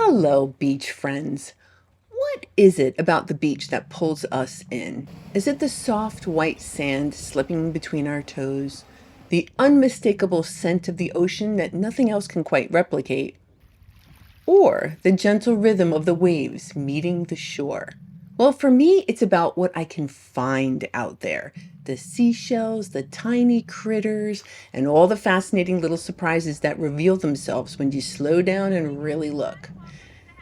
Hello, beach friends. What is it about the beach that pulls us in? Is it the soft white sand slipping between our toes? The unmistakable scent of the ocean that nothing else can quite replicate? Or the gentle rhythm of the waves meeting the shore? Well, for me, it's about what I can find out there. The seashells, the tiny critters, and all the fascinating little surprises that reveal themselves when you slow down and really look.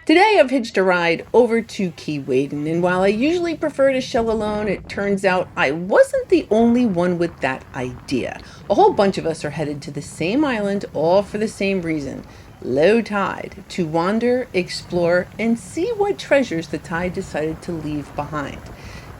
Today I've hitched a ride over to Keewaydin, and while I usually prefer to shell alone, it turns out I wasn't the only one with that idea. A whole bunch of us are headed to the same island, all for the same reason: low tide, to wander, explore, and see what treasures the tide decided to leave behind.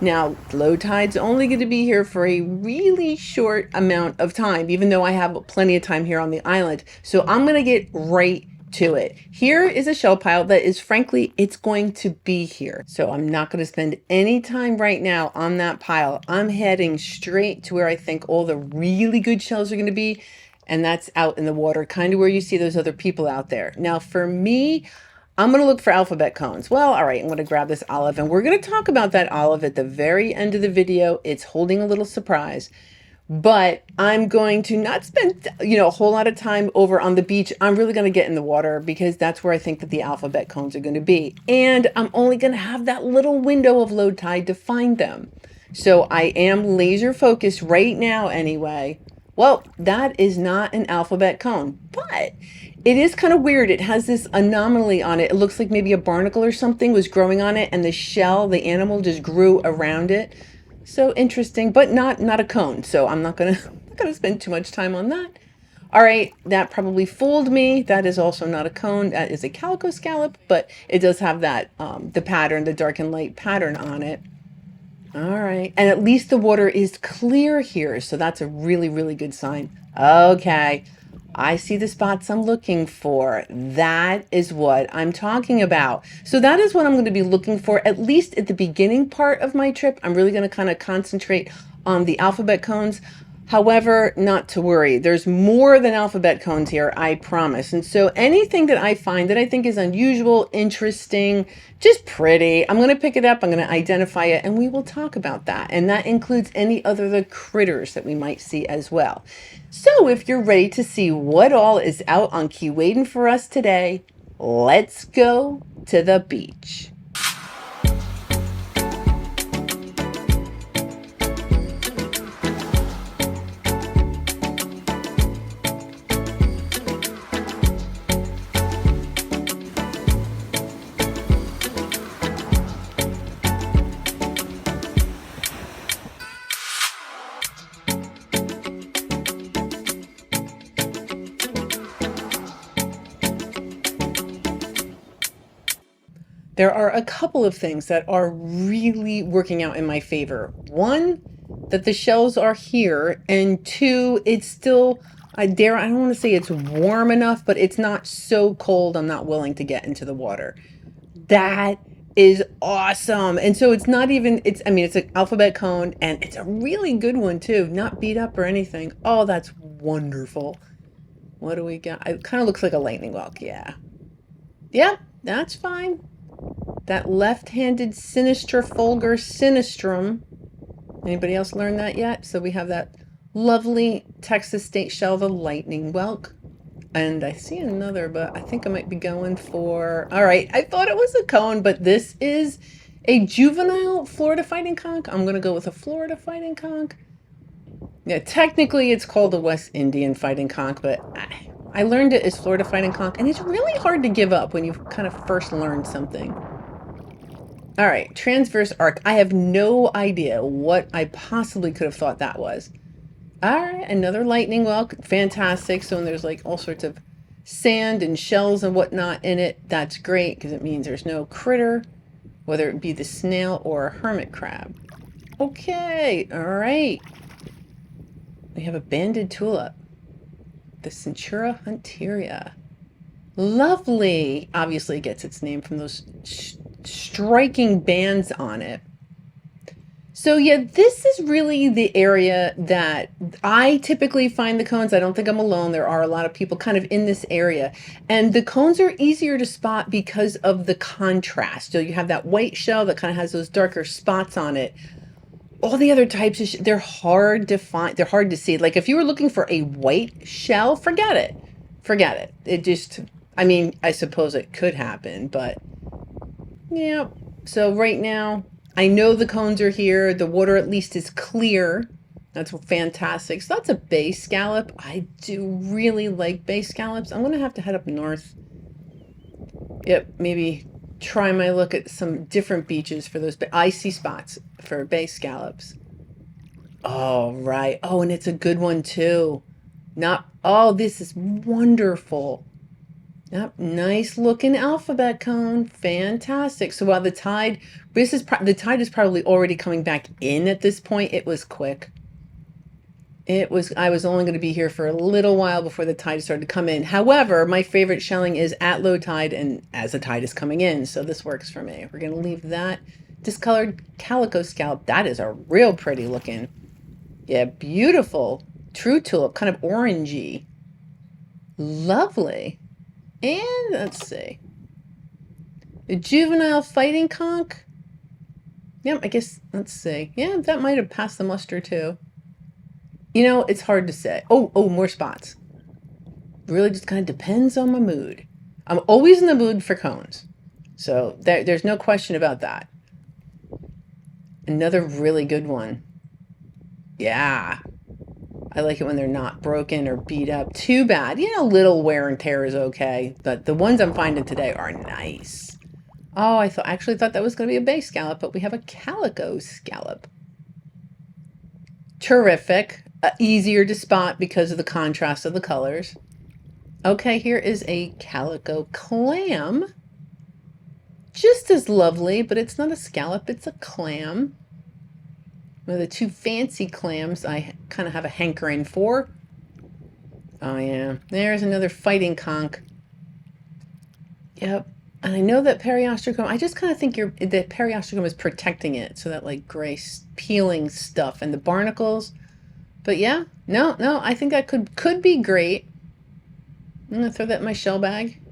Now, low tide's only going to be here for a really short amount of time, even though I have plenty of time here on the island. So I'm going to get right to it. Here is a shell pile that is, frankly, it's going to be here. So I'm not going to spend any time right now on that pile. I'm heading straight to where I think all the really good shells are going to be. And that's out in the water, kind of where you see those other people out there. Now, for me, I'm going to look for alphabet cones. Well, all right, I'm going to grab this olive, and we're going to talk about that olive at the very end of the video. It's holding a little surprise, but I'm going to not spend, a whole lot of time over on the beach. I'm really going to get in the water because that's where I think that the alphabet cones are going to be. And I'm only going to have that little window of low tide to find them. So I am laser focused right now anyway. Well, that is not an alphabet cone, but it is kind of weird. It has this anomaly on it. It looks like maybe a barnacle or something was growing on it, and the shell, the animal, just grew around it. So interesting, but not a cone. So I'm not gonna spend too much time on that. All right, that probably fooled me. That is also not a cone. That is a calico scallop, but it does have that the pattern, the dark and light pattern on it. All right, and at least the water is clear here, so that's a really, really good sign. Okay, I see the spots I'm looking for. That is what I'm talking about. So that is what I'm going to be looking for, at least at the beginning part of my trip. I'm really going to kind of concentrate on the alphabet cones. However, not to worry. There's more than alphabet cones here, I promise. And so anything that I find that I think is unusual, interesting, just pretty, I'm going to pick it up, I'm going to identify it, and we will talk about that. And that includes any other critters that we might see as well. So if you're ready to see what all is out on Keewaydin for us today, let's go to the beach. There are a couple of things that are really working out in my favor. One, that the shells are here, and two, it's still, I don't want to say it's warm enough, but it's not so cold I'm not willing to get into the water. That is awesome. And so it's not even, it's an alphabet cone, and it's a really good one too, not beat up or anything. Oh, that's wonderful. What do we got? It kind of looks like a lightning bolt. Yeah. Yep, that's fine. That left-handed Sinistra fulgur sinistrum. Anybody else learn that yet? So we have that lovely Texas state shell, the lightning whelk. And I see another, but I think I might be going for, all right, I thought it was a cone, but this is a juvenile Florida fighting conch. I'm going to go with a Florida fighting conch. Yeah, technically it's called the West Indian fighting conch, but I learned it as Florida fighting conch, and it's really hard to give up when you kind of first learn something. All right, transverse arc. I have no idea what I possibly could have thought that was. All right, another lightning whelk. Fantastic. So there's like all sorts of sand and shells and whatnot in it. That's great because it means there's no critter, whether it be the snail or a hermit crab. Okay, all right. We have a banded tulip, the Centura hunteria. Lovely. Obviously, it gets its name from those striking bands on it. So yeah, this is really the area that I typically find the cones. I don't think I'm alone. There are a lot of people kind of in this area. And the cones are easier to spot because of the contrast. So you have that white shell that kind of has those darker spots on it. All the other types of they're hard to find. They're hard to see. Like if you were looking for a white shell, forget it. Forget it. It just, I mean, I suppose it could happen, but yeah. So right now, I know the cones are here. The water at least is clear. That's fantastic. So that's a bay scallop. I do really like bay scallops. I'm going to have to head up north. Yep, maybe try my look at some different beaches for those icy spots for bay scallops. Oh, right. Oh, and it's a good one too. Not, oh, this is wonderful. Yep, nice looking alphabet cone. Fantastic. So while the tide is probably already coming back in at this point. It was quick. I was only going to be here for a little while before the tide started to come in. However, my favorite shelling is at low tide and as the tide is coming in. So this works for me. We're going to leave that discolored calico scallop. That is a real pretty looking. Yeah, beautiful. True tulip, kind of orangey. Lovely. And let's see. The juvenile fighting conch. Yep, I guess, let's see. Yeah, that might have passed the muster too. You know, it's hard to say. Oh, more spots. Really just kind of depends on my mood. I'm always in the mood for cones. So there's no question about that. Another really good one. Yeah. I like it when they're not broken or beat up. Too bad. You know, little wear and tear is okay. But the ones I'm finding today are nice. Oh, I actually thought that was going to be a bay scallop, but we have a calico scallop. Terrific. Easier to spot because of the contrast of the colors. Okay, here is a calico clam. Just as lovely, but it's not a scallop, it's a clam. One of the two fancy clams I kind of have a hankering for. Oh yeah, there's another fighting conch. Yep, and I know that periostracum, I just kind of think that periostracum is protecting it, so that like gray peeling stuff and the barnacles. But yeah, no, I think that could be great. I'm gonna throw that in my shell bag.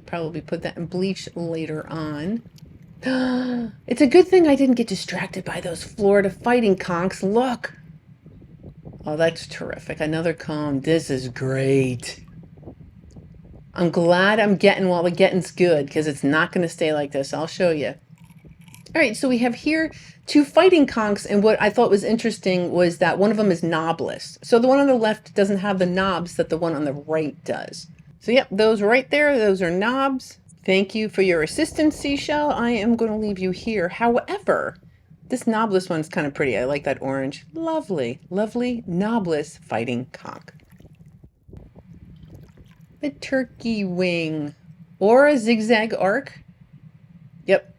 Probably put that in bleach later on. It's a good thing I didn't get distracted by those Florida fighting conchs. Look. Oh, that's terrific. Another cone. This is great. I'm glad I'm getting while the getting's good, because it's not going to stay like this. I'll show you. All right, so we have here two fighting conchs, and what I thought was interesting was that one of them is knobless. So the one on the left doesn't have the knobs that the one on the right does. So yep, those right there, those are knobs. Thank you for your assistance, seashell. I am going to leave you here. However, this knobless one's kind of pretty. I like that orange. Lovely, lovely knobless fighting conch. The turkey wing or a zigzag arc. Yep.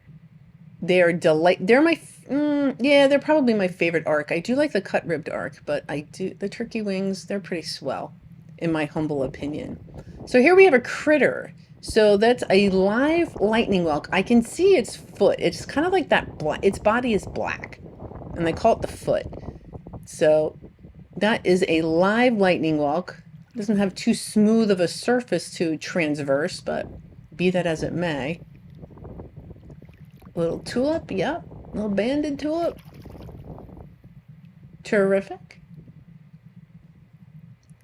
They're they're probably my favorite arc. I do like the cut ribbed arc, but the turkey wings, they're pretty swell in my humble opinion. So here we have a critter. So that's a live lightning whelk. I can see its foot. It's kind of like that its body is black and they call it the foot. So that is a live lightning whelk. Doesn't have too smooth of a surface to transverse, but be that as it may. Little tulip, yep. Little banded tulip. Terrific.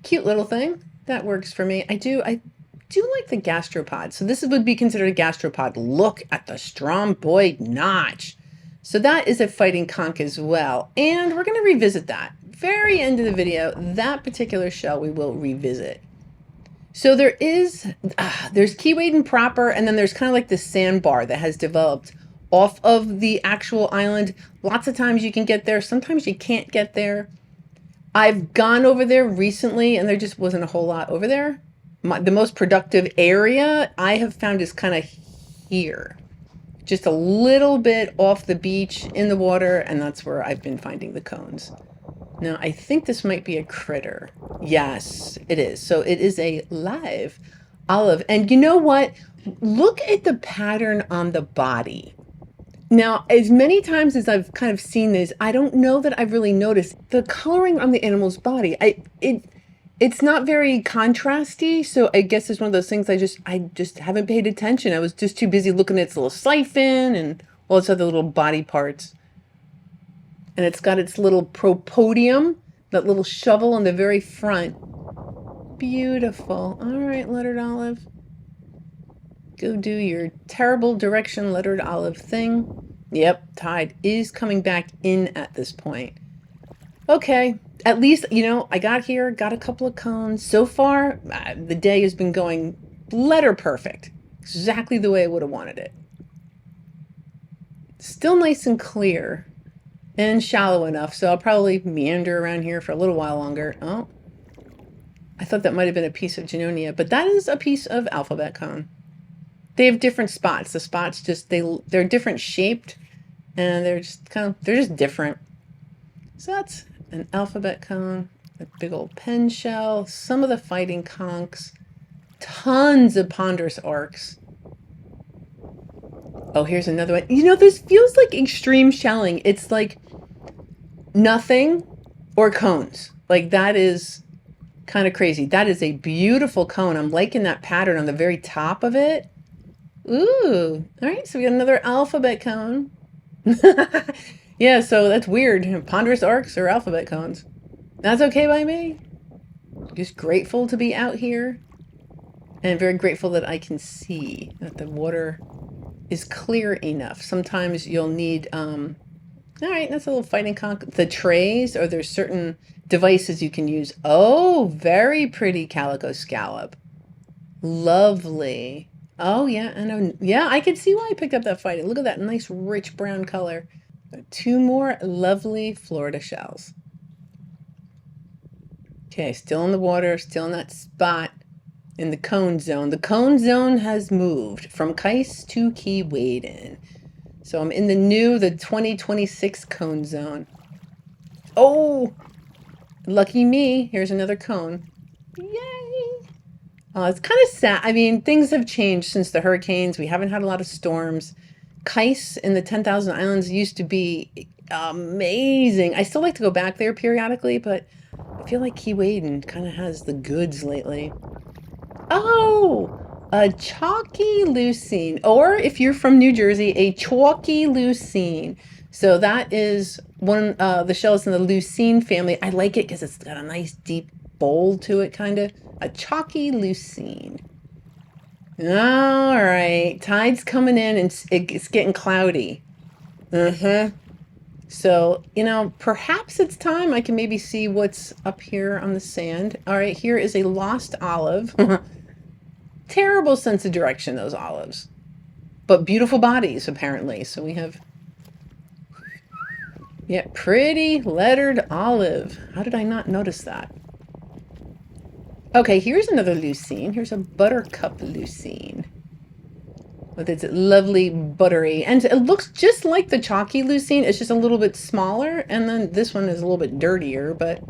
Cute little thing. That works for me. I do like the gastropod. So this would be considered a gastropod. Look at the stromboid notch. So that is a fighting conch as well. And we're going to revisit that. Very end of the video, that particular shell we will revisit. So there's Keewaydin proper, and then there's kind of like this sandbar that has developed off of the actual island. Lots of times you can get there. Sometimes you can't get there. I've gone over there recently and there just wasn't a whole lot over there. The most productive area I have found is kind of here. Just a little bit off the beach in the water, and that's where I've been finding the cones. Now, I think this might be a critter. Yes, it is. So it is a live olive. And you know what? Look at the pattern on the body. Now, as many times as I've kind of seen this, I don't know that I've really noticed the coloring on the animal's body. It's not very contrasty, so I guess it's one of those things I just haven't paid attention. I was just too busy looking at its little siphon and all its other little body parts. And it's got its little propodium, that little shovel on the very front. Beautiful. All right, lettered olive. Go do your terrible direction lettered olive thing. Yep, tide is coming back in at this point. Okay, at least, I got here, got a couple of cones. So far, the day has been going letter perfect. Exactly the way I would have wanted it. Still nice and clear and shallow enough, so I'll probably meander around here for a little while longer. Oh, I thought that might have been a piece of Junonia, but that is a piece of alphabet cone. They have different spots. The spots they're different shaped, and they're just different. So that's an alphabet cone, a big old pen shell, some of the fighting conchs, tons of ponderous arcs. Oh, here's another one. This feels like extreme shelling. It's like nothing or cones. Like, that is kind of crazy. That is a beautiful cone. I'm liking that pattern on the very top of it. Ooh, all right, so we got another alphabet cone. Yeah, so that's weird. Ponderous arcs or alphabet cones. That's okay by me. Just grateful to be out here. And very grateful that I can see that the water is clear enough. Sometimes you'll need, all right, that's a little fighting conch. The trays, or there's certain devices you can use. Oh, very pretty calico scallop. Lovely. Oh, yeah, I know. Yeah, I can see why I picked up that fighting. Look at that nice, rich brown color. Two more lovely Florida shells. Okay, still in the water, still in that spot in the cone zone. The cone zone has moved from Kais to Keewaydin. So I'm in the 2026 cone zone. Oh, lucky me. Here's another cone. Yay. Oh, it's kind of sad. I mean, things have changed since the hurricanes. We haven't had a lot of storms. Kais in the 10,000 Islands used to be amazing. I still like to go back there periodically, but I feel like Keewaydin kind of has the goods lately. Oh, a chalky leucine, or if you're from New Jersey, a chalky leucine. So that is one the shells in the leucine family. I like it because it's got a nice deep bowl to it, kind of. A chalky leucine. All right, tide's coming in and it's getting cloudy. So, perhaps it's time I can maybe see what's up here on the sand. All right, here is a lost olive. Terrible sense of direction, those olives. But beautiful bodies, apparently. So we have, yeah, pretty lettered olive. How did I not notice that? Okay, here's another leucine. Here's a buttercup leucine with its lovely buttery, and it looks just like the chalky leucine. It's just a little bit smaller, and then this one is a little bit dirtier, but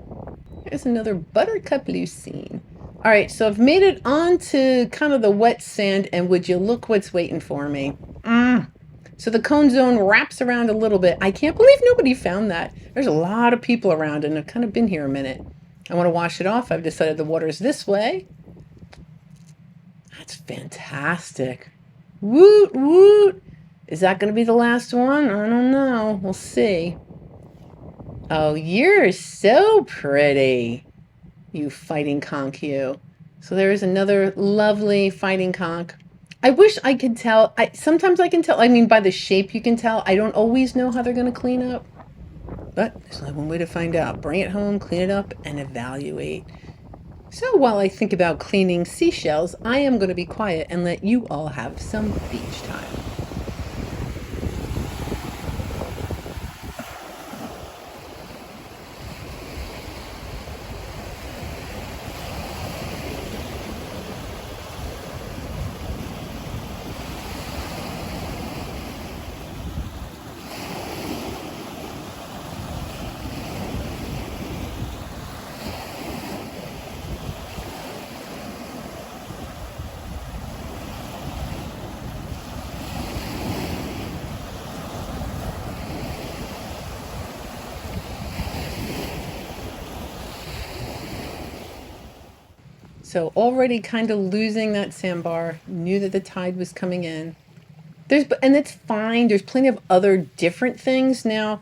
here's another buttercup leucine. All right, so I've made it onto kind of the wet sand, and would you look what's waiting for me? So the cone zone wraps around a little bit. I can't believe nobody found that. There's a lot of people around, and I've kind of been here a minute. I want to wash it off. I've decided the water's this way. That's fantastic. Woot, woot. Is that going to be the last one? I don't know. We'll see. Oh, you're so pretty, you fighting conch, you. So there is another lovely fighting conch. I wish I could tell. Sometimes I can tell. I mean, by the shape you can tell. I don't always know how they're going to clean up. But there's only one way to find out. Bring it home, clean it up, and evaluate. So while I think about cleaning seashells, I am going to be quiet and let you all have some beach time. So already kind of losing that sandbar. Knew that the tide was coming in. And it's fine. There's plenty of other different things. Now,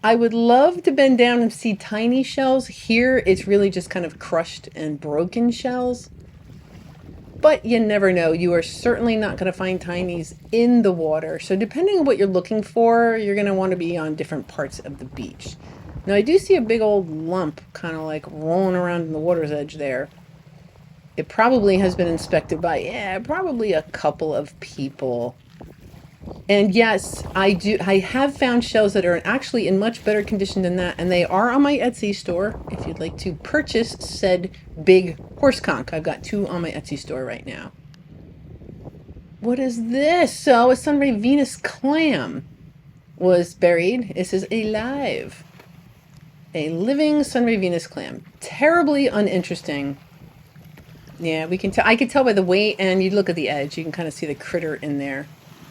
I would love to bend down and see tiny shells. Here, it's really just kind of crushed and broken shells. But you never know. You are certainly not going to find tinies in the water. So depending on what you're looking for, you're going to want to be on different parts of the beach. Now, I do see a big old lump kind of like rolling around in the water's edge there. It probably has been inspected by, probably a couple of people. And yes, I have found shells that are actually in much better condition than that, and they are on my Etsy store if you'd like to purchase said big horse conch. I've got 2 on my Etsy store right now. What is this? So a Sunray Venus clam was buried. It says alive. A living Sunray Venus clam. Terribly uninteresting. Yeah, we can tell. I could tell by the weight, and you look at the edge, you can kind of see the critter in there.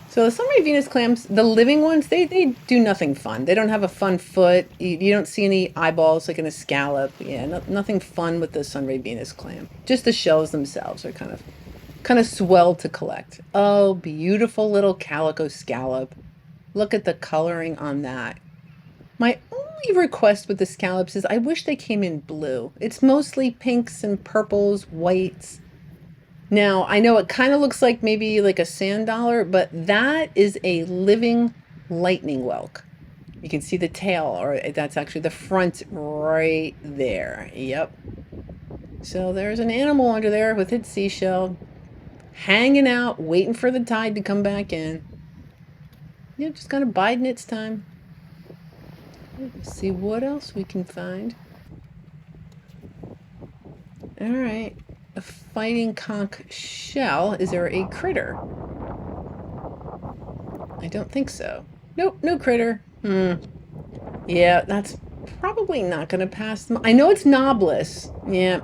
So the Sunray Venus clams, the living ones, they do nothing fun. They don't have a fun foot. You don't see any eyeballs like in a scallop. Yeah, nothing fun with the Sunray Venus clam. Just the shells themselves are kind of swell to collect. Oh, beautiful little calico scallop. Look at the coloring on that. My only request with the scallops is I wish they came in blue. It's mostly pinks and purples, whites. Now, I know it kind of looks like maybe like a sand dollar, but that is a living lightning whelk. You can see the tail, or that's actually the front right there. Yep. So there's an animal under there with its seashell, hanging out, waiting for the tide to come back in. Yeah, just kind of biding its time. Let's see what else we can find. All right. A fighting conch shell. Is there a critter? I don't think so. Nope, no critter. Yeah, that's probably not going to pass them. I know it's knobless. Yeah.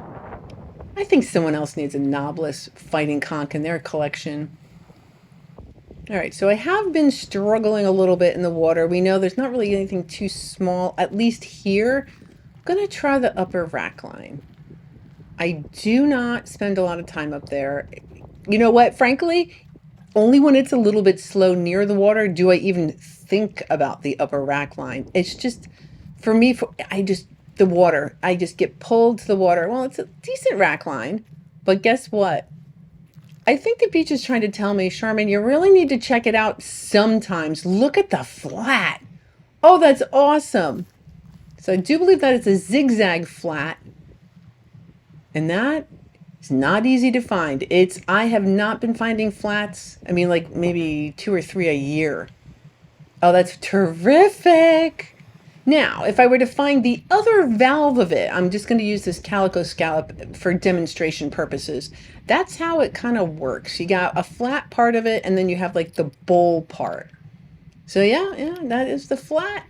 I think someone else needs a knobless fighting conch in their collection. All right, so I have been struggling a little bit in the water. We know there's not really anything too small, at least here. I'm going to try the upper rack line. I do not spend a lot of time up there. You know what? Frankly, only when it's a little bit slow near the water do I even think about the upper rack line. It's just, for me, the water. I just get pulled to the water. Well, it's a decent rack line, but guess what? I think the beach is trying to tell me, Charmin, you really need to check it out sometimes. Look at the flat. Oh, that's awesome. So I do believe that it's a zigzag flat. And that is not easy to find. I have not been finding flats. I mean, like maybe 2 or 3 a year. Oh, that's terrific. Now, if I were to find the other valve of it, I'm just going to use this calico scallop for demonstration purposes. That's how it kind of works. You got a flat part of it, and then you have like the bowl part. So yeah, that is the flat.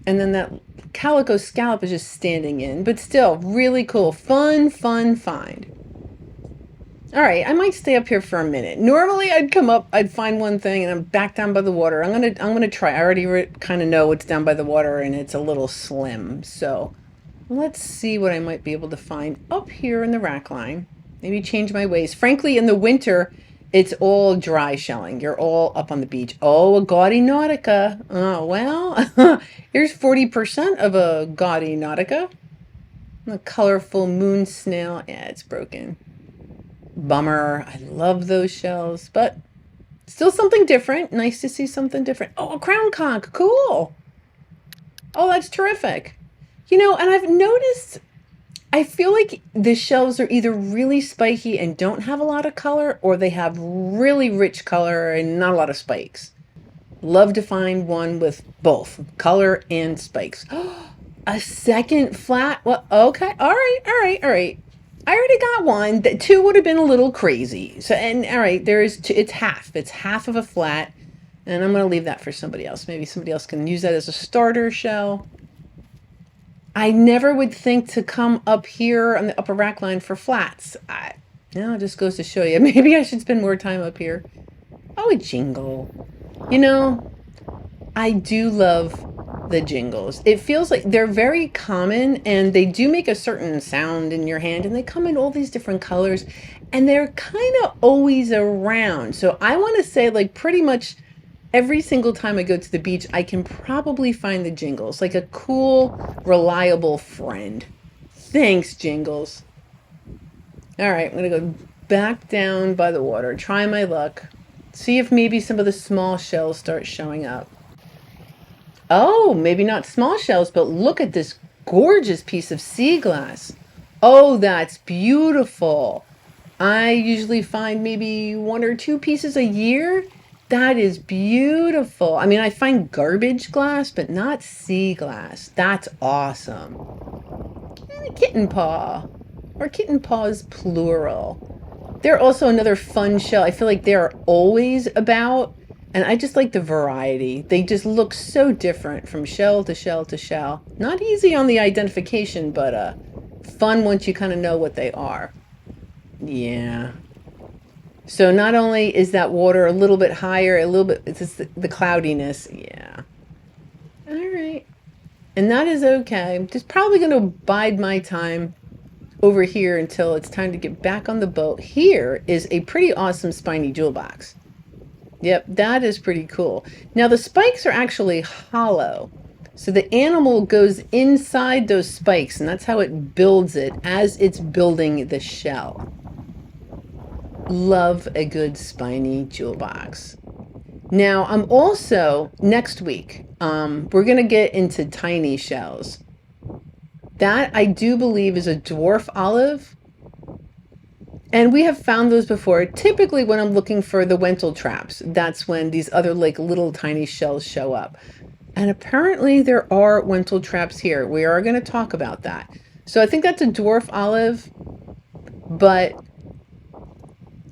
And then that calico scallop is just standing in, but still really cool. Fun find. All right, I might stay up here for a minute. Normally I'd come up, I'd find one thing, and I'm back down by the water. I'm gonna try. I already kind of know what's down by the water, and it's a little slim. So let's see what I might be able to find up here in the rack line. Maybe change my ways. Frankly, in the winter, it's all dry shelling. You're all up on the beach. Oh, a gaudy nautica. Oh, well, here's 40% of a gaudy nautica. A colorful moon snail. Yeah, it's broken. Bummer. I love those shells, but still something different. Nice to see something different. Oh, a crown conch. Cool. Oh, that's terrific. You know, and I've noticed, I feel like the shells are either really spiky and don't have a lot of color, or they have really rich color and not a lot of spikes. Love to find one with both color and spikes. A second flat. Well, okay. All right. I already got one. That 2 would have been a little crazy. So, and all right, it's half. It's half of a flat, and I'm going to leave that for somebody else. Maybe somebody else can use that as a starter shell. I never would think to come up here on the upper rack line for flats. It just goes to show you. Maybe I should spend more time up here. Oh, a jingle. You know, I do love the jingles. It feels like they're very common, and they do make a certain sound in your hand, and they come in all these different colors, and they're kind of always around. So I want to say, like, pretty much every single time I go to the beach, I can probably find the jingles, like a cool, reliable friend. Thanks, jingles. All right, I'm gonna go back down by the water, try my luck, see if maybe some of the small shells start showing up. Oh, maybe not small shells, but look at this gorgeous piece of sea glass. Oh, that's beautiful. I usually find maybe 1 or 2 pieces a year. That is beautiful. I mean, I find garbage glass, but not sea glass. That's awesome. And a kitten paw, or kitten paws plural. They're also another fun shell. I feel like they're always about, and I just like the variety. They just look so different from shell to shell to shell. Not easy on the identification, but fun once you kind of know what they are. Yeah. So not only is that water a little bit higher, a little bit, it's just the cloudiness. Yeah. All right. And that is okay. I'm just probably going to bide my time over here until it's time to get back on the boat. Here is a pretty awesome spiny jewel box. Yep, that is pretty cool. Now the spikes are actually hollow. So the animal goes inside those spikes, and that's how it builds it as it's building the shell. Love a good spiny jewel box. Now I'm also, next week, we're going to get into tiny shells. That I do believe is a dwarf olive. And we have found those before. Typically when I'm looking for the Wentel traps, that's when these other like little tiny shells show up. And apparently there are Wentel traps here. We are going to talk about that. So I think that's a dwarf olive. But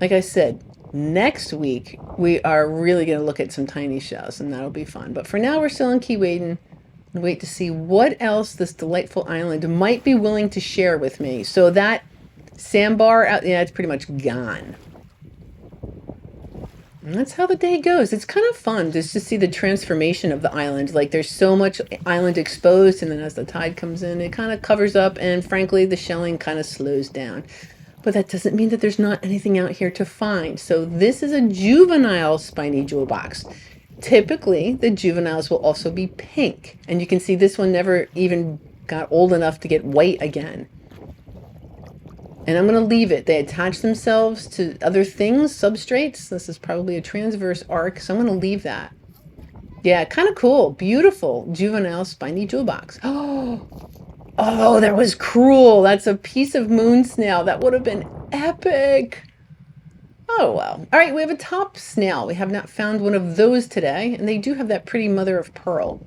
like I said, next week we are really going to look at some tiny shells, and that'll be fun. But for now, we're still in Keewaydin. Wait to see what else this delightful island might be willing to share with me. So that sandbar out, yeah, it's pretty much gone. And that's how the day goes. It's kind of fun just to see the transformation of the island. Like there's so much island exposed, and then as the tide comes in, it kind of covers up, and frankly, the shelling kind of slows down. But that doesn't mean that there's not anything out here to find. So this is a juvenile spiny jewel box. Typically, the juveniles will also be pink. And you can see this one never even got old enough to get white again. And I'm going to leave it. They attach themselves to other things, substrates. This is probably a transverse arc, so I'm going to leave that. Yeah, kind of cool. Beautiful juvenile spiny jewel box. Oh, that was cruel. That's a piece of moon snail. That would have been epic. Oh, well. All right, we have a top snail. We have not found one of those today, and they do have that pretty mother of pearl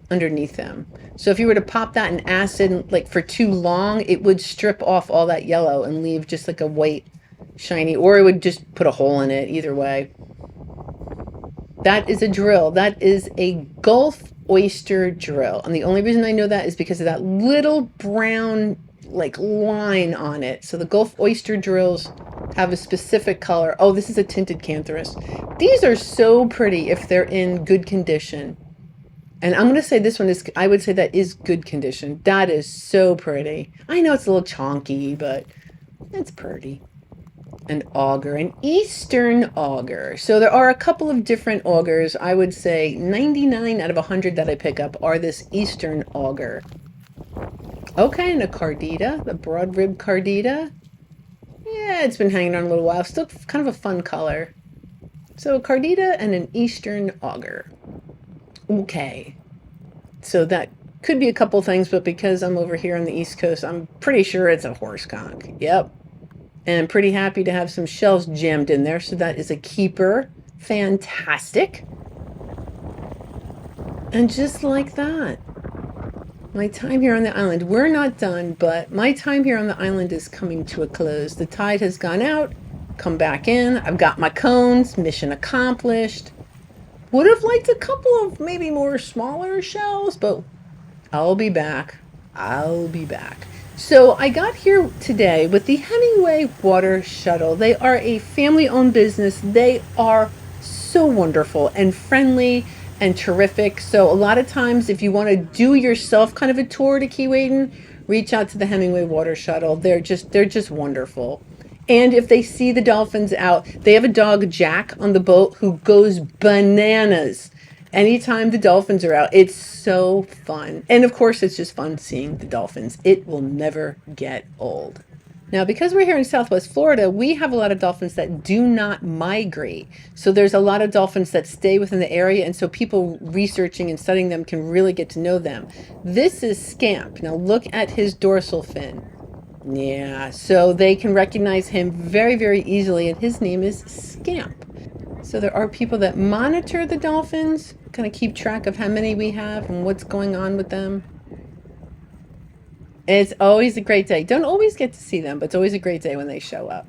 underneath them. So if you were to pop that in acid like for too long, it would strip off all that yellow and leave just like a white shiny, or it would just put a hole in it. Either way. That is a drill. That is a Gulf oyster drill. And the only reason I know that is because of that little brown like line on it. So the Gulf oyster drills have a specific color. Oh, this is a tinted cantharus. These are so pretty if they're in good condition. And I'm going to say this one is, I would say that is good condition. That is so pretty. I know it's a little chonky, but it's pretty. An auger, an eastern auger. So there are a couple of different augers. I would say 99 out of 100 that I pick up are this eastern auger. Okay, and a cardita, the broad rib cardita. Yeah, it's been hanging on a little while. Still kind of a fun color. So a cardita and an eastern auger. Okay. So that could be a couple things, but because I'm over here on the East Coast, I'm pretty sure it's a horse conch. Yep. And I'm pretty happy to have some shells jammed in there. So that is a keeper. Fantastic. And just like that, my time here on the island, we're not done, but my time here on the island is coming to a close. The tide has gone out, come back in. I've got my cones, mission accomplished. Would have liked a couple of maybe more smaller shells, but I'll be back. I'll be back. So I got here today with the Hemingway Water Shuttle. They are a family-owned business. They are so wonderful and friendly. and terrific. So a lot of times, if you want to do yourself kind of a tour to Keewaydin, reach out to the Hemingway Water Shuttle. They're just wonderful. And if they see the dolphins out, they have a dog, Jack, on the boat who goes bananas anytime the dolphins are out. It's so fun. And of course, it's just fun seeing the dolphins. It will never get old. Now, because we're here in Southwest Florida, we have a lot of dolphins that do not migrate. So there's a lot of dolphins that stay within the area, and so people researching and studying them can really get to know them. This is Scamp. Now look at his dorsal fin. Yeah, so they can recognize him very, very easily, and his name is Scamp. So there are people that monitor the dolphins, kind of keep track of how many we have and what's going on with them. It's always a great day. Don't always get to see them, but it's always a great day when they show up.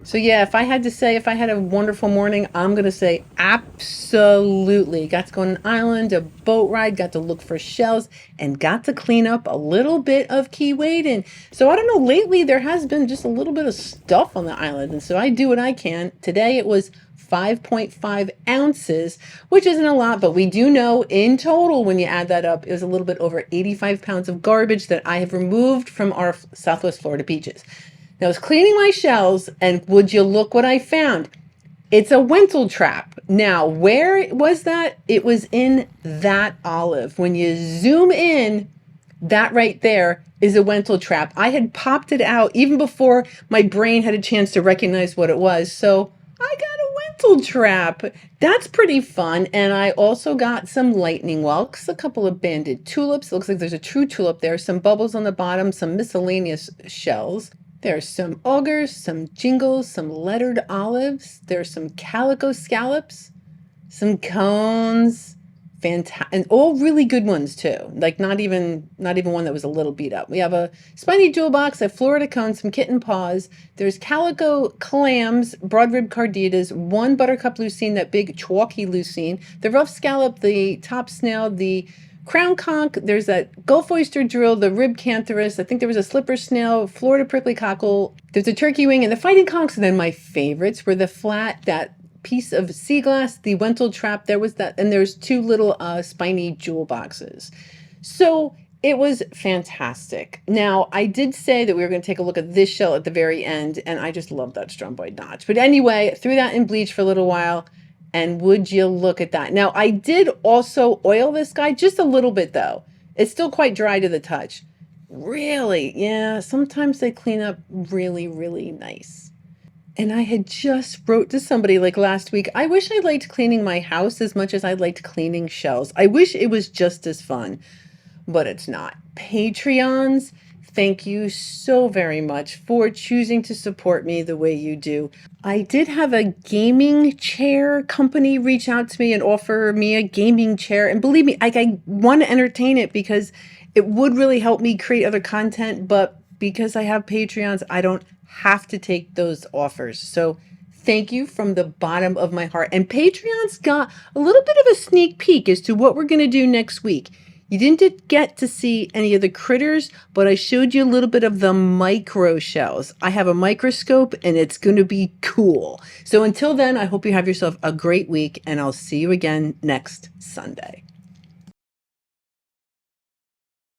So yeah, if I had to say, if I had a wonderful morning, I'm going to say absolutely. Got to go on an island, a boat ride, got to look for shells, and got to clean up a little bit of Keewaydin. So I don't know, lately there has been just a little bit of stuff on the island, and so I do what I can. Today it was 5.5 ounces, which isn't a lot, but we do know in total, when you add that up, it was a little bit over 85 pounds of garbage that I have removed from our Southwest Florida beaches. Now, I was cleaning my shells, and would you look what I found? It's a Wentel trap. Now, where was that? It was in that olive. When you zoom in, that right there is a Wentel trap. I had popped it out even before my brain had a chance to recognize what it was. So I got a Wentel trap. That's pretty fun. And I also got some lightning whelks, a couple of banded tulips. It looks like there's a true tulip there, some bubbles on the bottom, some miscellaneous shells. There's some augers, some jingles, some lettered olives. There's some calico scallops, some cones, and all really good ones too. Like not even one that was a little beat up. We have a spiny jewel box, a Florida cone, some kitten paws. There's calico clams, broad rib carditas, one buttercup lucine, that big chalky lucine, the rough scallop, the top snail, the crown conch, there's that Gulf oyster drill, the rib cantharus, I think there was a slipper snail, Florida prickly cockle, there's a turkey wing, and the fighting conchs. And then my favorites were the flat, that piece of seaglass, the Wentel trap, there was that, and there's two little spiny jewel boxes. So it was fantastic. Now, I did say that we were going to take a look at this shell at the very end, and I just love that stromboid notch. But anyway, threw that in bleach for a little while, and would you look at that. Now, I did also oil this guy, just a little bit though. It's still quite dry to the touch. Really? Yeah, sometimes they clean up really, really nice. And I had just wrote to somebody like last week, I wish I liked cleaning my house as much as I liked cleaning shells. I wish it was just as fun, but it's not. Patreons, thank you so very much for choosing to support me the way you do. I did have a gaming chair company reach out to me and offer me a gaming chair. And believe me, I want to entertain it because it would really help me create other content. But because I have Patreons, I don't have to take those offers. So thank you from the bottom of my heart. And Patreons got a little bit of a sneak peek as to what we're going to do next week. You didn't get to see any of the critters, but I showed you a little bit of the micro shells. I have a microscope and it's going to be cool. So until then, I hope you have yourself a great week, and I'll see you again next Sunday.